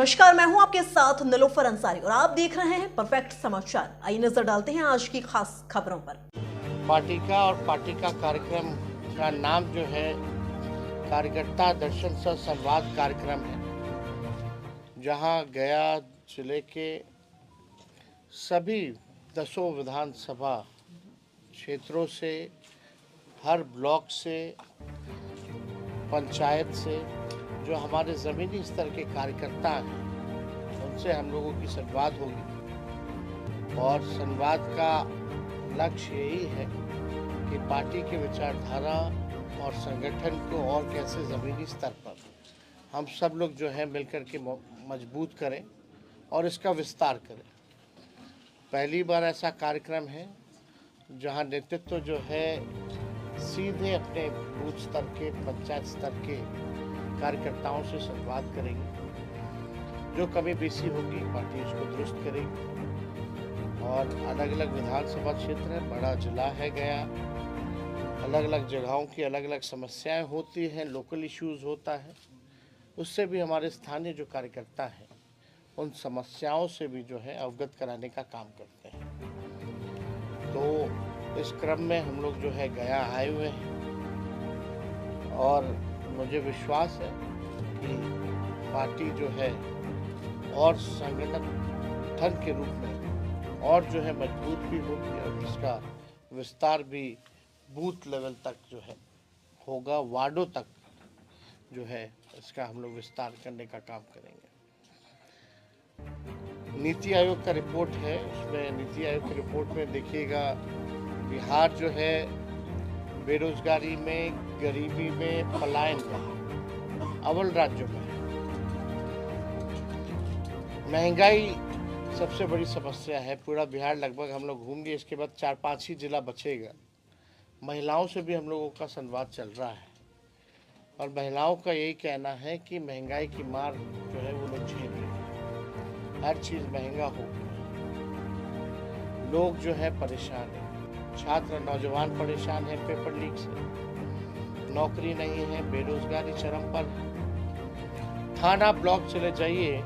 नमस्कार, मैं हूं आपके साथ निलोफर अंसारी और आप देख रहे हैं परफेक्ट समाचार। आइए नजर डालते हैं आज की खास खबरों पर। पार्टी का और पार्टी का कार्यक्रम का नाम जो है कार्यकर्ता दर्शन सह संवाद कार्यक्रम है, जहां गया जिले के सभी 10 विधानसभा क्षेत्रों से, हर ब्लॉक से, पंचायत से जो हमारे ज़मीनी स्तर के कार्यकर्ता हैं, उनसे हम लोगों की संवाद होगी। और संवाद का लक्ष्य यही है कि पार्टी के विचारधारा और संगठन को और कैसे ज़मीनी स्तर पर हम सब लोग जो है मिलकर के मजबूत करें और इसका विस्तार करें। पहली बार ऐसा कार्यक्रम है जहां नेतृत्व जो है सीधे अपने बूथ स्तर के, पंचायत स्तर के कार्यकर्ताओं से संवाद करेंगे। जो कमी बेसी होगी पार्टी उसको दुरुस्त करेगी। और अलग अलग विधानसभा क्षेत्र है, बड़ा जिला है गया, अलग अलग जगहों की अलग अलग समस्याएं होती हैं, लोकल इश्यूज होता है, उससे भी हमारे स्थानीय जो कार्यकर्ता हैं उन समस्याओं से भी जो है अवगत कराने का काम करते हैं। तो इस क्रम में हम लोग जो है गया आए हुए हैं और मुझे विश्वास है कि पार्टी जो है और संगठन के रूप में और जो है मजबूत भी होगी और इसका विस्तार भी बूथ लेवल तक जो है होगा, वार्डों तक जो है इसका हम लोग विस्तार करने का काम करेंगे। नीति आयोग का रिपोर्ट है, उसमें नीति आयोग की रिपोर्ट में देखिएगा बिहार जो है बेरोजगारी में, गरीबी में, पलायन में अव्वल राज्यों में है। महंगाई सबसे बड़ी समस्या है, पूरा बिहार लगभग हम लोग घूमेंगे, इसके बाद 4-5 ही जिला बचेगा। महिलाओं से भी हम लोगों का संवाद चल रहा है और महिलाओं का यही कहना है कि महंगाई की मार जो है वो लोग झेल रहे हैं, हर चीज़ महंगा हो गया, लोग जो है परेशान हैं, छात्र नौजवान परेशान हैं पेपर लीक से, नौकरी नहीं है, बेरोजगारी चरम पर है। थाना ब्लॉक चले जाइए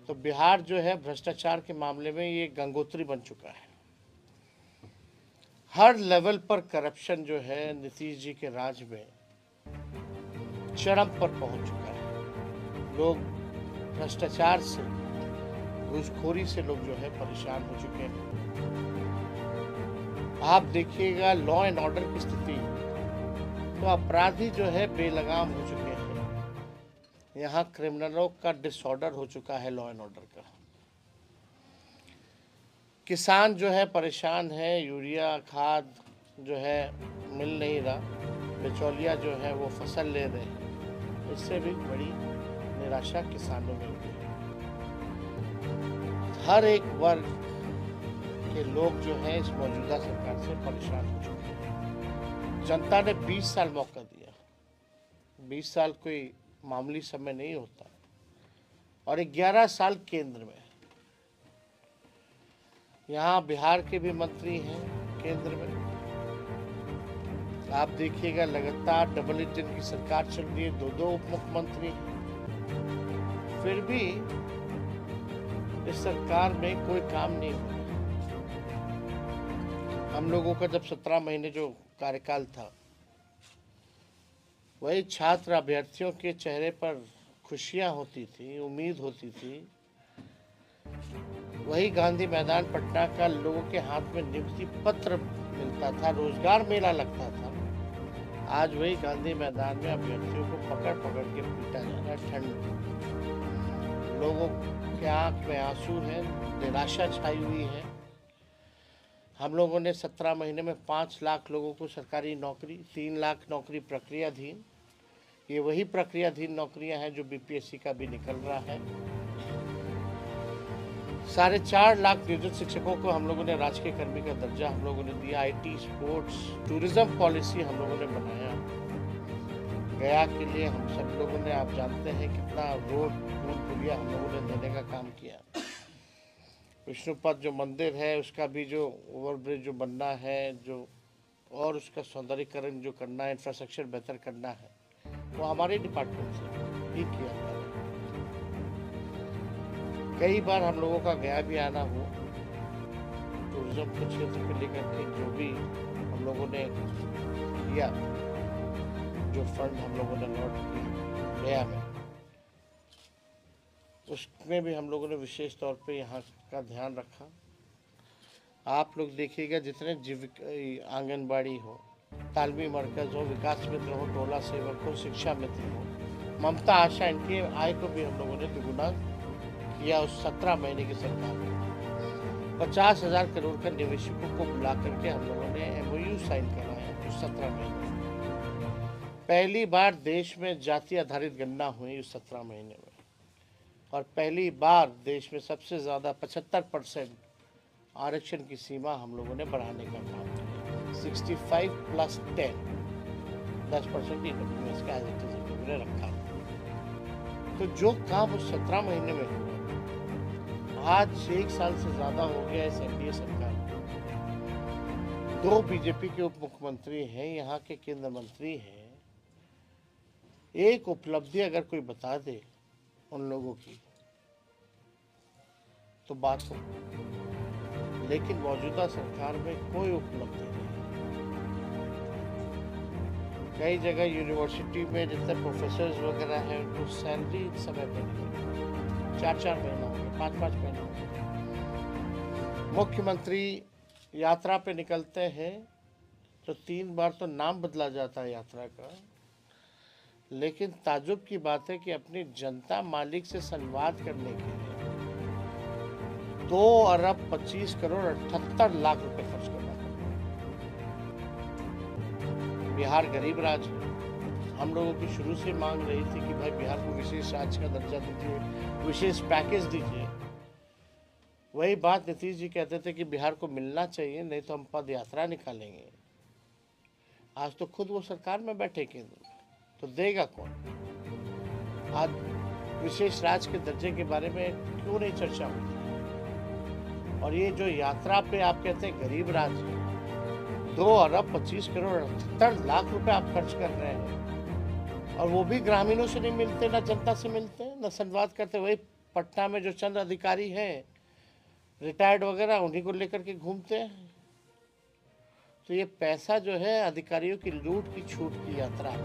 तो बिहार जो है भ्रष्टाचार के मामले में ये गंगोत्री बन चुका है। हर लेवल पर करप्शन जो है नीतीश जी के राज में चरम पर पहुंच चुका है। लोग भ्रष्टाचार से, घूसखोरी से लोग जो है परेशान हो चुके हैं। आप देखिएगा लॉ एंड ऑर्डर की स्थिति, तो अपराधी जो है बेलगाम हो चुके हैं। यहाँ क्रिमिनलों का डिसऑर्डर हो चुका है लॉ एंड ऑर्डर का। किसान जो है परेशान है, यूरिया खाद जो है मिल नहीं रहा, बिचौलिया जो है वो फसल ले रहे हैं, इससे भी बड़ी निराशा किसानों में भी है। हर एक वर्ग के लोग जो हैं इस मौजूदा सरकार से परेशान हो चुके हैं। जनता ने 20 साल मौका दिया, 20 साल कोई मामूली समय नहीं होता, और 11 साल केंद्र में। यहाँ बिहार के भी मंत्री हैं केंद्र में, आप देखिएगा लगातार डबल इंजन की सरकार चल रही है, 2 उप मुख्यमंत्री हैं, फिर भी इस सरकार में कोई काम नहीं हुआ। हम लोगों का जब 17 महीने जो कार्यकाल था, वही छात्र अभ्यर्थियों के चेहरे पर खुशियां होती थी, उम्मीद होती थी, वही गांधी मैदान पटना का लोगों के हाथ में नियुक्ति पत्र मिलता था, रोजगार मेला लगता था। आज वही गांधी मैदान में अभ्यर्थियों को पकड़ पकड़ के पीटा जा रहा है। ठंड, लोगों के आंख में आंसू है, निराशा छाई हुई है। हम लोगों ने 17 महीने में 5 लाख लोगों को सरकारी नौकरी, 3 लाख नौकरी प्रक्रियाधीन, ये वही प्रक्रियाधीन नौकरियां हैं जो बीपीएससी का भी निकल रहा है। 4.5 लाख नियोजित शिक्षकों को हम लोगों ने राजकीय कर्मी का दर्जा हम लोगों ने दिया। आईटी, स्पोर्ट्स, टूरिज्म पॉलिसी हम लोगों ने बनाया। गया के लिए हम सब लोगों ने, आप जानते हैं कितना रोड, पुल, पुलिया हम लोगों ने देने का काम किया। विष्णुपद जो मंदिर है उसका भी जो ओवरब्रिज जो बनना है, जो और उसका सौंदर्यीकरण जो करना है, इंफ्रास्ट्रक्चर बेहतर करना है, वो हमारे डिपार्टमेंट से ही किया जा रहा है। कई बार हम लोगों का गया भी आना हुआ, टूरिज्म के क्षेत्र को लेकर के जो भी हम लोगों ने किया, जो फंड हम लोगों ने लॉट किए गया में, उसमें भी हम लोगों ने विशेष तौर पे यहाँ का ध्यान रखा। आप लोग देखिएगा, जितने आंगनबाड़ी हो, तालमी मरकज हो, विकास मित्र हो, टोला सेवक हो, शिक्षा मित्र हो, ममता आशा, इनकी आय को भी हम लोगों ने दुगुना किया। उस 17 महीने की सरकार में 50,000 करोड़ का निवेशकों को बुला करके हम लोगों ने MOU साइन कराया। उस 17 महीने पहली बार देश में जाति आधारित गणना हुई उस 17 महीने में, और पहली बार देश में सबसे ज़्यादा 75% आरक्षण की सीमा हम लोगों ने बढ़ाने का काम किया। 65+10, 10% EWS का हमने रखा। तो जो काम उस 17 महीने में हुआ, आज 1 साल से ज़्यादा हो गया इस NDA सरकार में। 2 बीजेपी के उप मुख्यमंत्री हैं, यहाँ के केंद्र मंत्री हैं। एक उपलब्धि अगर कोई बता दे उन लोगों की तो बात हो, लेकिन मौजूदा सरकार में कोई उपलब्धि नहीं। कई जगह यूनिवर्सिटी में जितने प्रोफेसर्स वगैरह हैं, उनको सैलरी समय पर नहीं मिली। 4-4 महीना हो गया, 5-5 महीना हो गया। मुख्यमंत्री यात्रा पे निकलते हैं तो 3 बार तो नाम बदला जाता है यात्रा का, लेकिन ताज्जुब की बात है कि अपनी जनता मालिक से संवाद करने के लिए 2 अरब 25 करोड़ 78 लाख रुपए खर्च करना पड़ा। बिहार गरीब राज्य है। हम लोगों की शुरू से मांग रही थी कि भाई बिहार को विशेष राज्य का दर्जा दीजिए, विशेष पैकेज दीजिए। वही बात नीतीश जी कहते थे कि बिहार को मिलना चाहिए, नहीं तो हम पद यात्रा निकालेंगे। आज तो खुद वो सरकार में बैठे केंद्र, तो देगा कौन? आज विशेष राज्य के दर्जे के बारे में क्यों नहीं चर्चा होती? और ये जो यात्रा पे आप कहते हैं गरीब राज्य, 2 अरब 25 करोड़ 78 लाख रुपए आप खर्च कर रहे हैं, और वो भी ग्रामीणों से नहीं मिलते, ना जनता से मिलते, ना संवाद करते। वही पटना में जो चंद अधिकारी हैं रिटायर्ड वगैरह, उन्हीं को लेकर के घूमते हैं। तो ये पैसा जो है अधिकारियों की लूट की छूट की यात्रा है।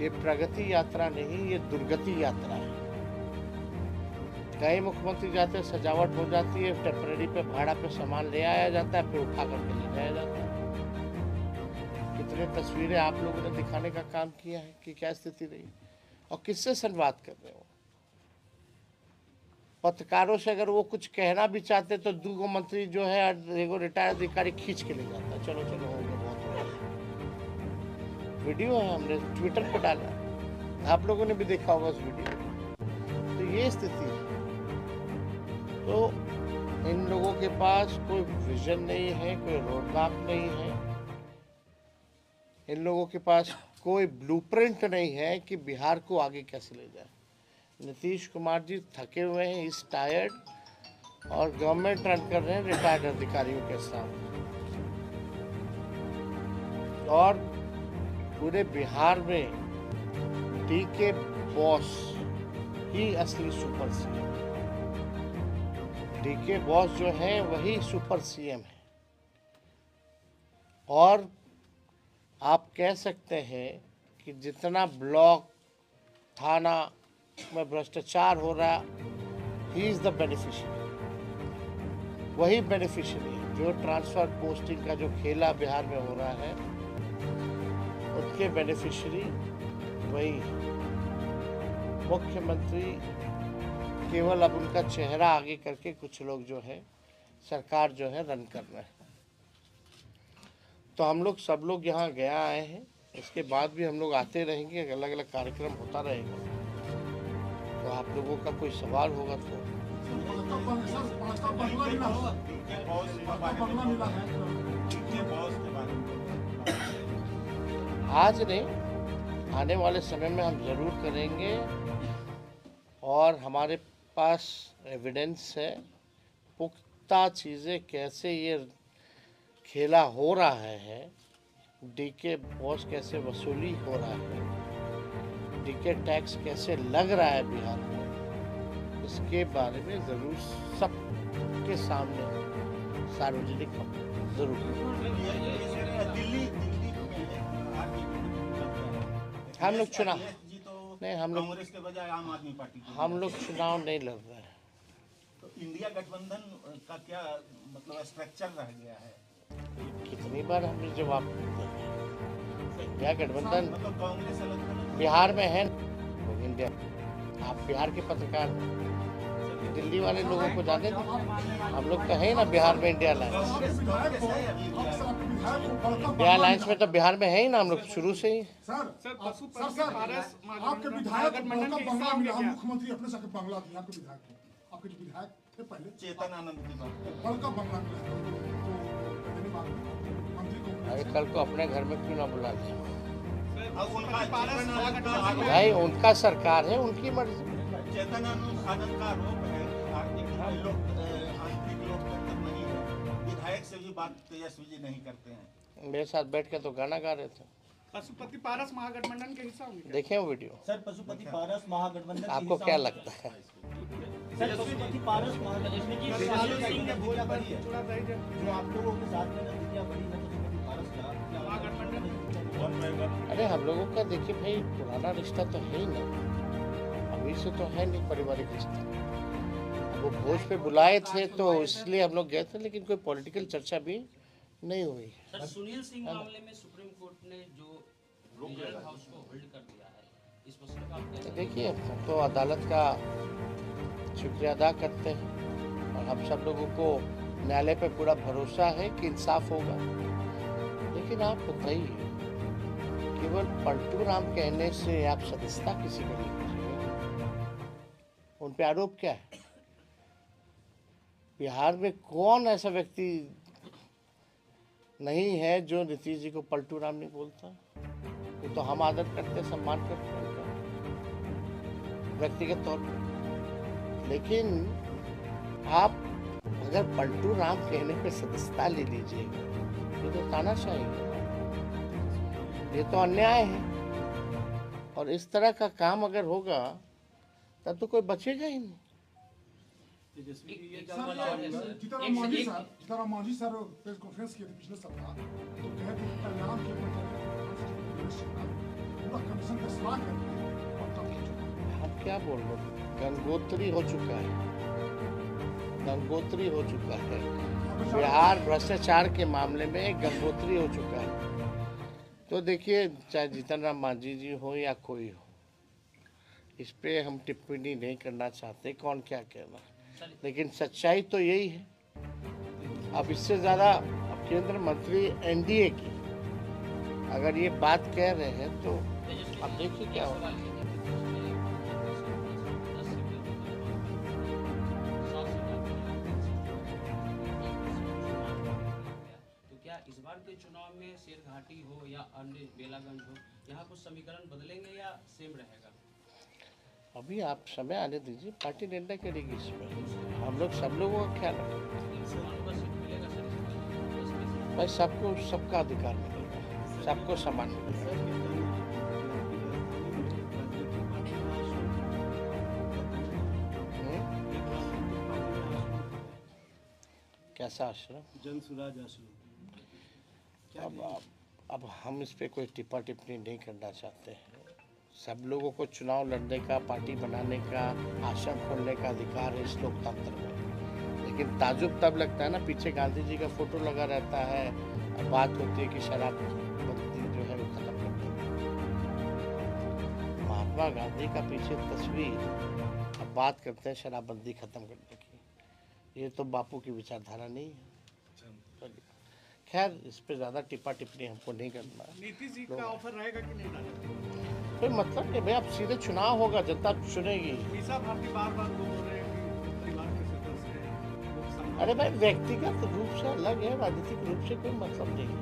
ये प्रगति यात्रा नहीं, ये दुर्गति यात्रा है। कई मुख्यमंत्री जाते हैं, सजावट हो जाती है, टेम्परेरी पे भाड़ा पे सामान ले आया जाता है, फिर उठा करके ले जाया जाता है। कितने तस्वीरें आप लोगों ने दिखाने का काम किया है कि क्या स्थिति रही, और किससे संवाद कर रहे हो? पत्रकारों से अगर वो कुछ कहना भी चाहते तो 2 मंत्री जो है, एगो रिटायर्ड अधिकारी खींच के ले जाता है, चलो चलो हो गया, बहुत हो गया। वीडियो है, हमने ट्विटर पे डाला, आप लोगों ने भी देखा होगा उस वीडियो। तो ये स्थिति है। तो इन लोगों के पास कोई विजन नहीं है, कोई रोड मैप नहीं है, इन लोगों के पास कोई ब्लूप्रिंट नहीं है कि बिहार को आगे कैसे ले जाए। नीतीश कुमार जी थके हुए हैं, इस टायर्ड, और गवर्नमेंट रन कर रहे हैं रिटायर्ड अधिकारियों के साथ। और पूरे बिहार में DK बॉस ही असली सुपर सीएम। DK बॉस जो है वही सुपर सीएम है। और आप कह सकते हैं कि जितना ब्लॉक थाना में भ्रष्टाचार हो रहा, ही इज द बेनिफिशियरी। वही बेनिफिशियरी है। जो ट्रांसफर पोस्टिंग का जो खेला बिहार में हो रहा है, उसके बेनिफिशियरी वही है। मुख्यमंत्री केवल अब उनका चेहरा आगे करके कुछ लोग जो है सरकार जो है रन कर रहे हैं। तो हम लोग सब लोग यहाँ गया आए हैं, इसके बाद भी हम लोग आते रहेंगे, अलग अलग कार्यक्रम होता रहेगा। तो आप लोगों का कोई सवाल होगा तो आज नहीं, आने वाले समय में हम जरूर करेंगे। और हमारे पास एविडेंस है, पुख्ता चीज़ें कैसे ये खेला हो रहा है, DK बॉस कैसे वसूली हो रहा है, DK टैक्स कैसे लग रहा है बिहार में, इसके बारे में जरूर सबके सामने सार्वजनिक जरूर हम लोग चुनाव नहीं कांग्रेस के बजाय आम आदमी पार्टी हम लोग चुनाव नहीं लड़ रहे हैं। तो इंडिया गठबंधन का क्या मतलब स्ट्रक्चर रह गया है? कितनी बार हमने जवाब दिया इंडिया गठबंधन मतलब कांग्रेस अलग बिहार में है इंडिया। आप बिहार के पत्रकार दिल्ली वाले लोगों को जाने दो, हम लोग तो है ना बिहार में इंडिया अलायंस। इंडिया अलायंस में तो बिहार में है ही ना हम लोग शुरू से ही। सर आपके विधायक बड़का बंगला मिला, मुख्यमंत्री अपने से बंगला दिया आपके विधायक को। आपके जो विधायक थे पहले चेतन आनंद की बात बड़का बंगला मिला, तो मंत्री को अरे कल को अपने घर में क्यों ना बुला दिया? अब उनका भाई उनका सरकार है, उनकी मर्जी। चेतन आनंद का आरोप है आंतरिक लोकतंत्र नहीं है, विधायक से भी बात तेजस्वी जी नहीं करते हैं। मेरे साथ बैठ के तो गाना गा रहे थे। पशुपति पारस महागठबंधन के हिस्सा होंगे। देखे वो वीडियो? सर पशुपति पारस महागठबंधन के आपको हिस्सा क्या होंगे। लगता है? सर पशुपति पारस महागठबंधन की नतीजा बड़ी है, जो आप लोगों के साथ में नतीजा बड़ी है पशुपति पारस का क्या महागठबंधन। अरे हम लोगों का देखिए भाई पुराना रिश्ता तो है ही नहीं, अभी से तो है नहीं पारिवारिक रिश्ता। वो भोज पे बुलाए थे तो इसलिए हम लोग गए थे, लेकिन कोई पॉलिटिकल चर्चा भी नहीं हुई। सर सुनील सिंह मामले में सुप्रीम कोर्ट ने जो रिजर्व हाउस को होल्ड कर दिया है, इस मसले का आप क्या देखिए हम तो अदालत का शुक्रिया अदा करते हैं और हम सब लोगों को न्यायालय पे पूरा भरोसा है कि इंसाफ होगा। लेकिन आप बताइए, केवल पलटू राम कहने से आप सदस्यता किसी को नहीं कीजिएगा? उन पे आरोप क्या है? बिहार में कौन ऐसा व्यक्ति नहीं है जो नीतीश जी को पलटू राम नहीं बोलता? वो तो हम आदर करते, सम्मान करते हैं उनका व्यक्तिगत तौर पर। लेकिन आप अगर पलटू राम कहने पे सदस्यता ले लीजिएगा, ये तो तानाशाही है, ये तो अन्याय है। और इस तरह का काम अगर होगा तब तो कोई बचेगा ही नहीं। Sitaram Manjhi sir press conference किए थे पिछले सप्ताह, तो कहे थे कल्याण के पूरा कमीशन का सलाह करके आप क्या बोल रहे हो? गंगोत्री हो चुका है, गंगोत्री हो चुका है। बिहार भ्रष्टाचार के मामले में गंगोत्री हो चुका है। तो देखिए, चाहे जीतन राम मांझी जी हो या कोई हो, इस पे हम टिप्पणी नहीं करना चाहते कौन क्या कहना, लेकिन सच्चाई तो यही है। अब इससे ज़्यादा केंद्र मंत्री एनडीए की अगर ये बात कह रहे हैं तो अब देखिए क्या होगा। तो क्या इस बार के चुनाव में शेरघाटी हो या अन्य बेलागंज हो, यहाँ कुछ समीकरण बदलेंगे या सेम रहेगा? अभी आप समय आने दीजिए, पार्टी निर्णय करेगी इसमें। हम लोग सब लोगों का ख्याल रखेंगे भाई, सबको सबका अधिकार मिलेगा, सबको समान मिलेगा। कैसा आश्रम? जन सुराज आश्रम। अब हम इस पे कोई टिप्पा टिप्पणी नहीं करना चाहते हैं। सब लोगों को चुनाव लड़ने का, पार्टी बनाने का, आश्रम खोलने का अधिकार है इस लोकतंत्र में। लेकिन ताजुब तब लगता है ना, पीछे गांधी जी का फोटो लगा रहता है और बात होती है कि शराबबंदी जो है वो खत्म कर देंगे। महात्मा गांधी का पीछे तस्वीर, अब बात करते हैं शराबबंदी खत्म करने की। ये तो बापू की विचारधारा नहीं है। खैर, इस पे ज़्यादा टिप्पा टिप्पणी हमको नहीं करना है। नीतीश जी का ऑफर रहेगा कि नहीं रहेगा? कोई मतलब नहीं भाई, अब सीधे चुनाव होगा, जनता चुनेगी। मीसा भारती बार बार बोल रहे हैं कि परिवार के सदस्य हैं, लोग सम्मान। अरे भाई, व्यक्तिगत रूप से अलग है, राजनीतिक रूप से कोई मतलब नहीं है।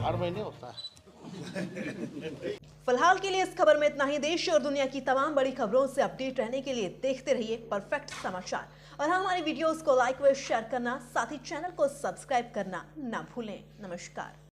हर महीने होता है। फिलहाल के लिए इस खबर में इतना ही। देश और दुनिया की तमाम बड़ी खबरों से अपडेट रहने के लिए देखते रहिए परफेक्ट समाचार और हमारी वीडियोस को लाइक व शेयर करना, साथ ही चैनल को सब्सक्राइब करना ना भूलें। नमस्कार।